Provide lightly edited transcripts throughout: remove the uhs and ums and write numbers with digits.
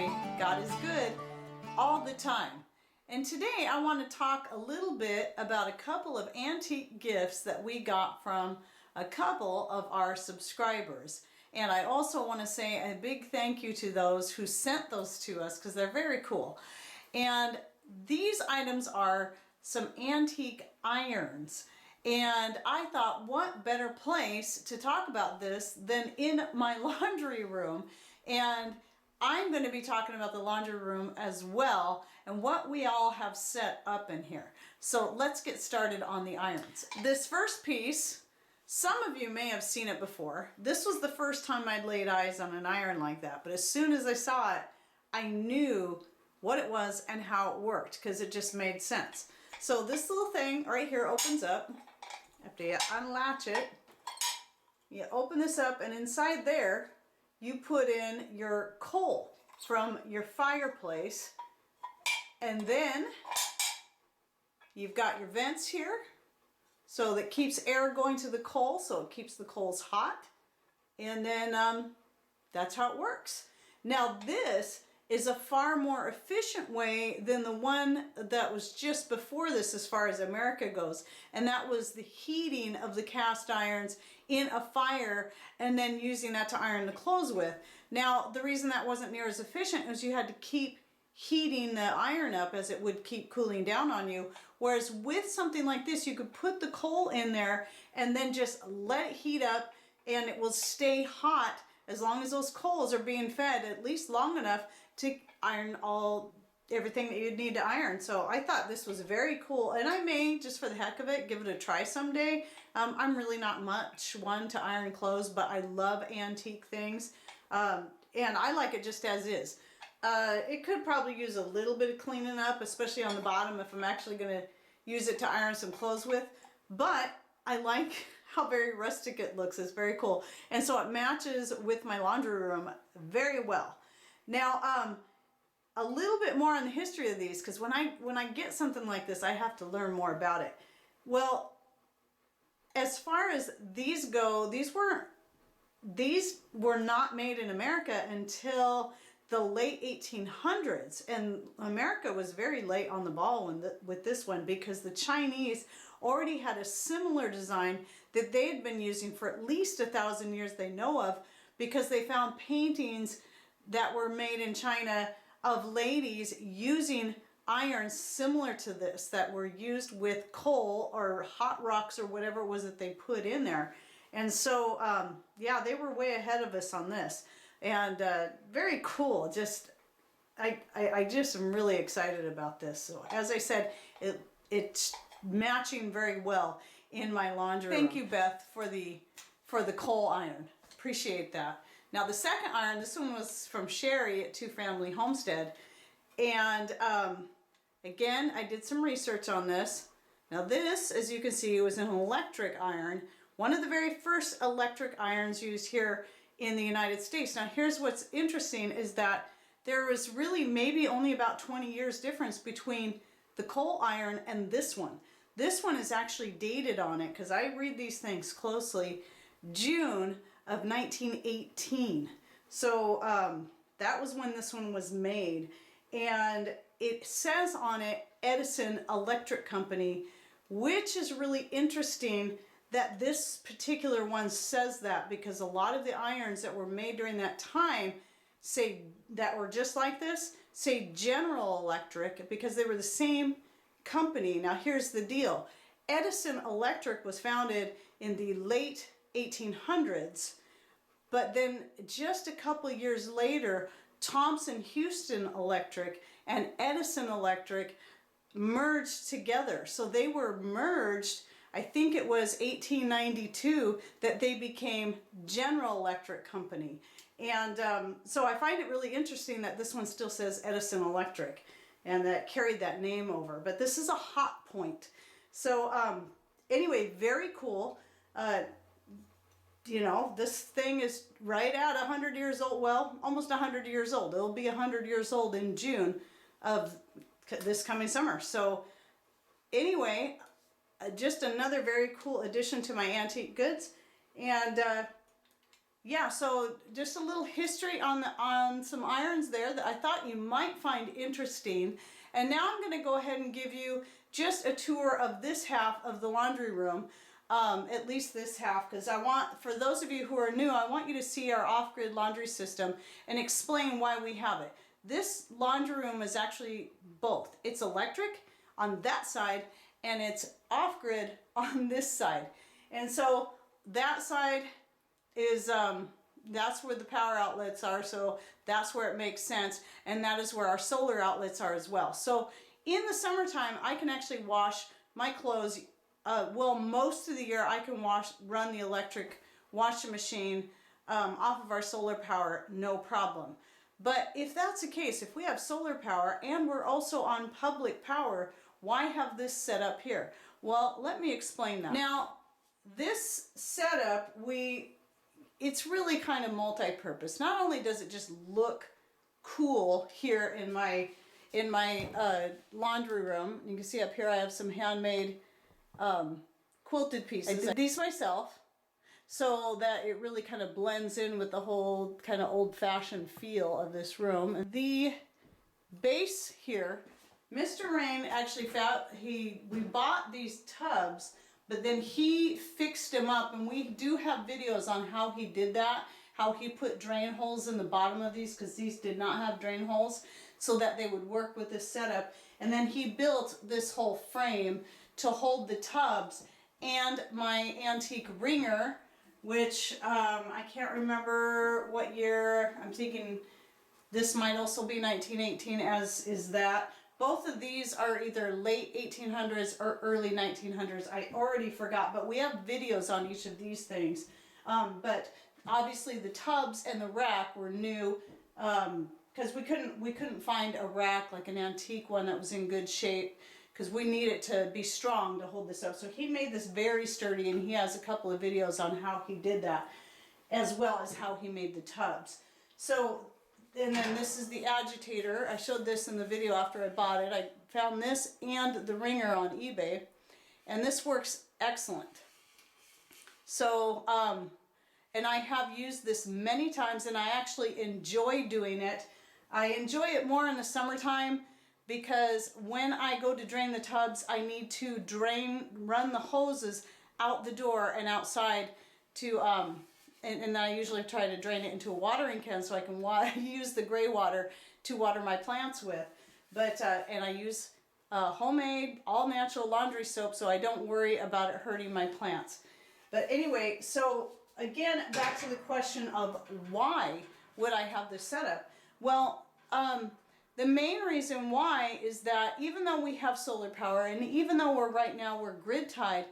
laundry. God is good all the time. And today I want to talk a little bit about a couple of antique gifts that we got from a couple of our subscribers. And I also want to say a big thank you to those who sent those to us because they're very cool. And these items are some antique irons. And I thought, what better place to talk about this than in my laundry room? And I'm going to be talking about the laundry room as well and what we all have set up in here. So let's get started on the irons. This first piece, some of you may have seen it before. This was the first time I'd laid eyes on an iron like that, but as soon as I saw it, I knew what it was and how it worked because it just made sense. So this little thing right here opens up. After you unlatch it, you open this up, and inside there you put in your coal from your fireplace, and then you've got your vents here so that keeps air going to the coal, so it keeps the coals hot, and then that's how it works. Now this is a far more efficient way than the one that was just before this as far as America goes. And that was the heating of the cast irons in a fire and then using that to iron the clothes with. Now, the reason that wasn't near as efficient was you had to keep heating the iron up as it would keep cooling down on you. Whereas with something like this, you could put the coal in there and then just let it heat up and it will stay hot as long as those coals are being fed at least long enough to iron everything that you'd need to iron. So I thought this was very cool, and I may, just for the heck of it, give it a try someday. I'm really not much one to iron clothes, but I love antique things, and I like it just as is. It could probably use a little bit of cleaning up, especially on the bottom if I'm actually going to use it to iron some clothes with, but I like how very rustic it looks. It's very cool. And so it matches with my laundry room very well. Now, a little bit more on the history of these, because when I get something like this, I have to learn more about it. Well, as far as these go, these were not made in America until the late 1800s, and America was very late on the ball with this one because the Chinese already had a similar design that they had been using for at least 1,000 years they know of, because they found paintings that were made in China of ladies using irons similar to this that were used with coal or hot rocks or whatever it was that they put in there. And so yeah, they were way ahead of us on this. And very cool. I just am really excited about this. So as I said, it's matching very well in my laundry room. Thank you, Beth, for the coal iron. Appreciate that. Now the second iron, this one was from Sherry at Two Family Homestead, and again, I did some research on this. Now this, as you can see, was an electric iron, one of the very first electric irons used here in the United States. Now here's what's interesting is that there was really maybe only about 20 years difference between the coal iron and this one. This one is actually dated on it, because I read these things closely, June of 1918. So that was when this one was made. And it says on it Edison Electric Company, which is really interesting that this particular one says that, because a lot of the irons that were made during that time that were just like this say General Electric, because they were the same company. Now here's the deal. Edison Electric was founded in the late 1800s, but then just a couple years later, Thomson Houston Electric and Edison Electric merged together. So they were merged, I think it was 1892 that they became General Electric Company. And so I find it really interesting that this one still says Edison Electric and that carried that name over. But this is a hot point. So anyway, very cool. You know, this thing is right at 100 years old. Well, almost 100 years old. It'll be 100 years old in June of this coming summer. So anyway, just another very cool addition to my antique goods. And yeah, so just a little history on some irons there that I thought you might find interesting. And now I'm going to go ahead and give you just a tour of this half of the laundry room, at least this half, because I want, for those of you who are new, I want you to see our off-grid laundry system and explain why we have it. This laundry room is actually both. It's electric on that side and it's off-grid on this side. And so that side is that's where the power outlets are, so that's where it makes sense, and that is where our solar outlets are as well. So in the summertime I can actually wash my clothes, well, most of the year I can run the electric washing machine off of our solar power, no problem. But if that's the case, if we have solar power and we're also on public power, why have this set up here? Well, let me explain that. Now, this setup, it's really kind of multi-purpose. Not only does it just look cool here in my laundry room, you can see up here I have some handmade quilted pieces. I did these myself so that it really kind of blends in with the whole kind of old-fashioned feel of this room. The base here, Mr. Rain actually found, we bought these tubs, but then he fixed them up, and we do have videos on how he did that, how he put drain holes in the bottom of these, because these did not have drain holes, so that they would work with this setup. And then he built this whole frame to hold the tubs and my antique ringer, which I can't remember what year. I'm thinking this might also be 1918, as is that. Both of these are either late 1800s or early 1900s. I already forgot, but we have videos on each of these things. But obviously the tubs and the rack were new, because we couldn't find a rack, like an antique one that was in good shape, because we need it to be strong to hold this up. So he made this very sturdy, and he has a couple of videos on how he did that, as well as how he made the tubs. So, and then this is the agitator. I showed this in the video after I bought it. I found this and the ringer on eBay, and this works excellent. So, and I have used this many times, and I actually enjoy doing it. I enjoy it more in the summertime, because when I go to drain the tubs, I need to run the hoses out the door and outside to, and then I usually try to drain it into a watering can so I can use the gray water to water my plants with. But, and I use homemade, all natural laundry soap, so I don't worry about it hurting my plants. But anyway, so again, back to the question of why would I have this setup? Well, the main reason why is that even though we have solar power, and even though right now we're grid tied,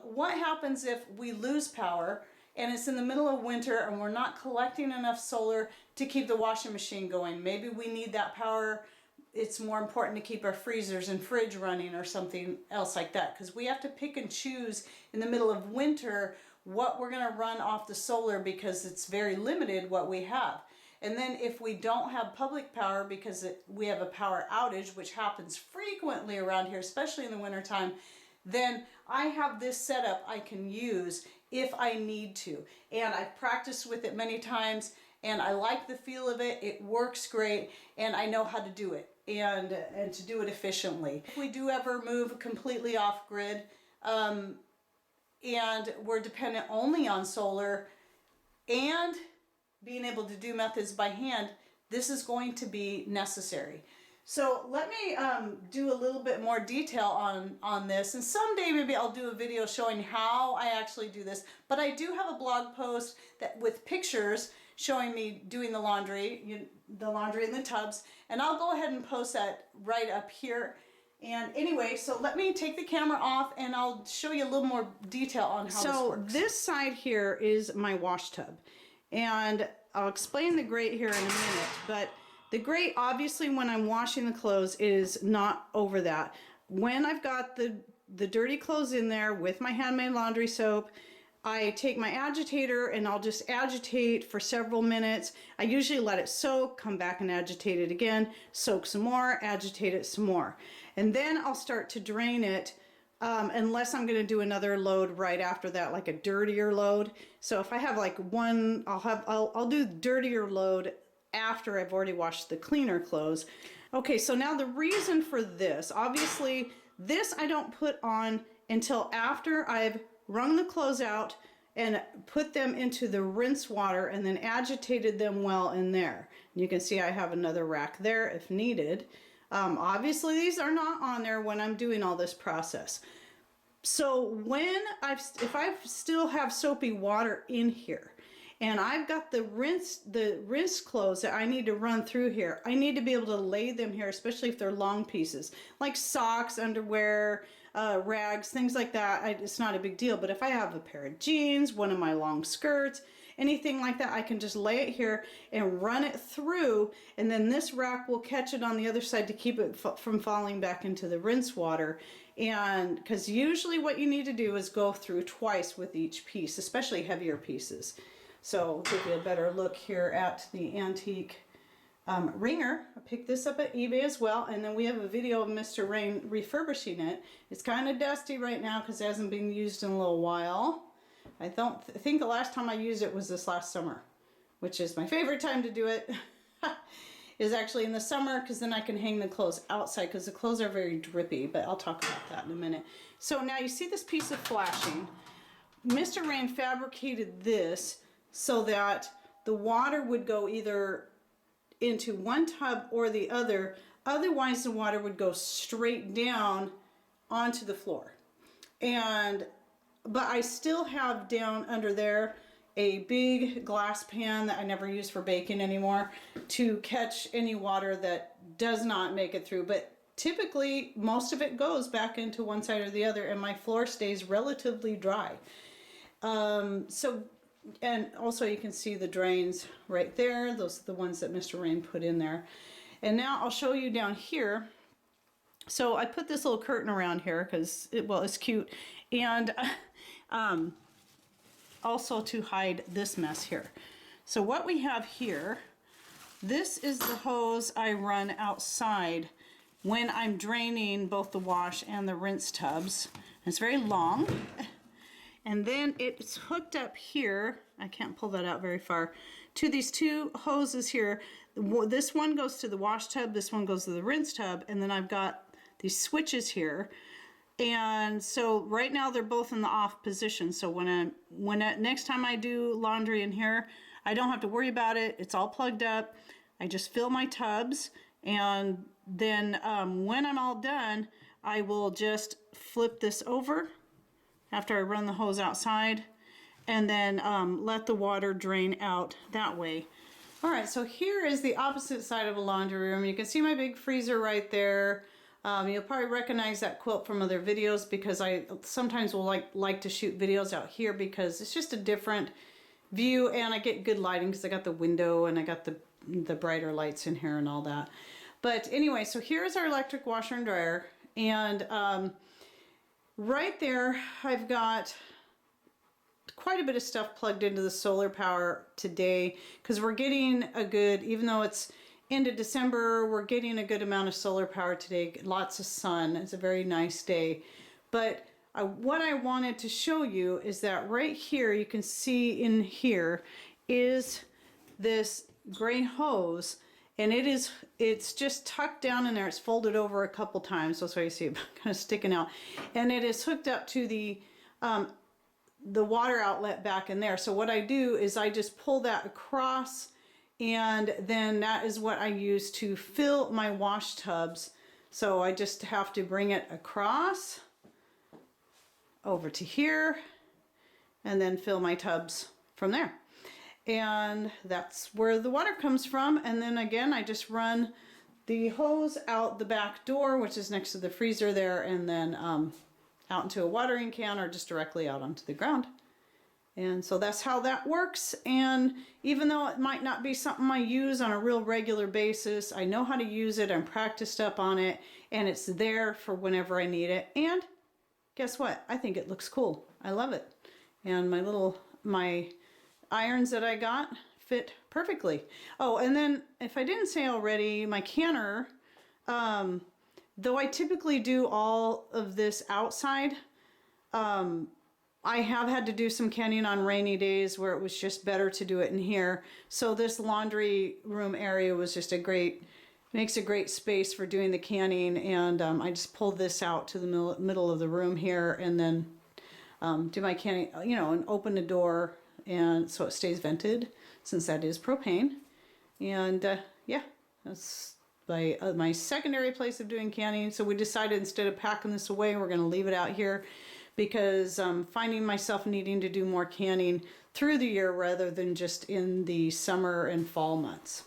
what happens if we lose power and it's in the middle of winter and we're not collecting enough solar to keep the washing machine going? Maybe we need that power. It's more important to keep our freezers and fridge running or something else like that, because we have to pick and choose in the middle of winter what we're going to run off the solar, because it's very limited what we have. And then if we don't have public power because we have a power outage, which happens frequently around here, especially in the wintertime, then I have this setup I can use if I need to. And I've practiced with it many times, and I like the feel of it. It works great, and I know how to do it, and to do it efficiently. If we do ever move completely off grid, and we're dependent only on solar and being able to do methods by hand, this is going to be necessary. So let me do a little bit more detail on this, and someday maybe I'll do a video showing how I actually do this. But I do have a blog post with pictures showing me doing the laundry in the tubs, and I'll go ahead and post that right up here. And anyway, so let me take the camera off and I'll show you a little more detail on how this works. So this side here is my wash tub, and I'll explain the grate here in a minute, but the grate, obviously when I'm washing the clothes, is not over that. When I've got the dirty clothes in there with my handmade laundry soap, I take my agitator and I'll just agitate for several minutes. I usually let it soak, come back and agitate it again, soak some more, agitate it some more. And then I'll start to drain it unless I'm going to do another load right after that, like a dirtier load. So if I have like one, I'll do dirtier load after I've already washed the cleaner clothes. Okay, so now the reason for this, obviously this I don't put on until after I've wrung the clothes out and put them into the rinse water and then agitated them well in there. You can see I have another rack there if needed. Obviously these are not on there when I'm doing all this process. So if I still have soapy water in here and I've got the rinse clothes that I need to run through here, I need to be able to lay them here, especially if they're long pieces, like socks, underwear, rags, things like that. It's not a big deal. But if I have a pair of jeans, one of my long skirts, anything like that, I can just lay it here and run it through, and then this rack will catch it on the other side to keep it from falling back into the rinse water. And because usually what you need to do is go through twice with each piece, especially heavier pieces. So give you a better look here at the antique ringer. I picked this up at eBay as well, and then we have a video of Mr. Rain refurbishing it. It's kind of dusty right now because it hasn't been used in a little while. I think the last time I used it was this last summer, which is my favorite time to do it. Is actually in the summer, because then I can hang the clothes outside because the clothes are very drippy, but I'll talk about that in a minute. So now you see this piece of flashing. Mr. Rain fabricated this so that the water would go either into one tub or the other, otherwise the water would go straight down onto the floor. But I still have down under there a big glass pan that I never use for baking anymore to catch any water that does not make it through. But typically most of it goes back into one side or the other, and my floor stays relatively dry. And also you can see the drains right there. Those are the ones that Mr. Rain put in there. And now I'll show you down here. So I put this little curtain around here because it's cute. And also to hide this mess here. So what we have here, this is the hose I run outside when I'm draining both the wash and the rinse tubs. It's very long. And then it's hooked up here, I can't pull that out very far, to these two hoses here. This one goes to the wash tub, this one goes to the rinse tub, and then I've got these switches here. And so right now they're both in the off position. So next time I do laundry in here, I don't have to worry about it. It's all plugged up. I just fill my tubs, and then when I'm all done, I will just flip this over after I run the hose outside, and then let the water drain out that way. All right, so here is the opposite side of a laundry room. You can see my big freezer right there. You'll probably recognize that quilt from other videos because I sometimes will like to shoot videos out here because it's just a different view, and I get good lighting because I got the window and I got the brighter lights in here and all that. But anyway, so here's our electric washer and dryer, and right there I've got quite a bit of stuff plugged into the solar power today because we're getting a good, even though it's end of December, we're getting a good amount of solar power today. Lots of sun. It's a very nice day. But what I wanted to show you is that right here, you can see in here is this gray hose, and it's just tucked down in there. It's folded over a couple times. That's why you see it kind of sticking out. And it is hooked up to the water outlet back in there. So what I do is I just pull that across, and then that is what I use to fill my wash tubs. So I just have to bring it across over to here and then fill my tubs from there. And that's where the water comes from. And then again, I just run the hose out the back door, which is next to the freezer there, and then out into a watering can or just directly out onto the ground. And so that's how that works. And even though it might not be something I use on a real regular basis, I know how to use it. I'm practiced up on it, and it's there for whenever I need it. And guess what? I think it looks cool. I love it. And my irons that I got fit perfectly. Oh, and then if I didn't say already, my canner, though I typically do all of this outside, I have had to do some canning on rainy days where it was just better to do it in here. So this laundry room area was just makes a great space for doing the canning. And I just pulled this out to the middle of the room here and then do my canning, and open the door and so it stays vented since that is propane. And yeah, that's my secondary place of doing canning. So we decided instead of packing this away, we're going to leave it out here because I'm finding myself needing to do more canning through the year rather than just in the summer and fall months.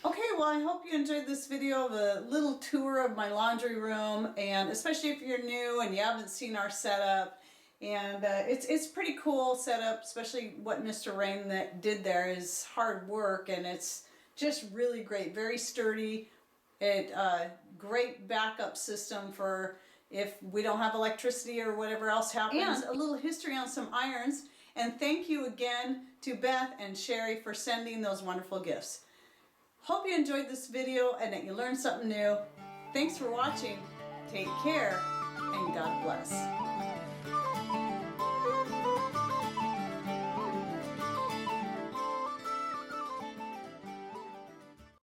Okay, well, I hope you enjoyed this video of a little tour of my laundry room, and especially if you're new and you haven't seen our setup. And it's pretty cool setup, especially what Mr. Rain did there is hard work, and it's just really great, very sturdy. Great backup system for if we don't have electricity or whatever else happens. And a little history on some irons. And thank you again to Beth and Sherry for sending those wonderful gifts. Hope you enjoyed this video and that you learned something new. Thanks for watching. Take care and God bless.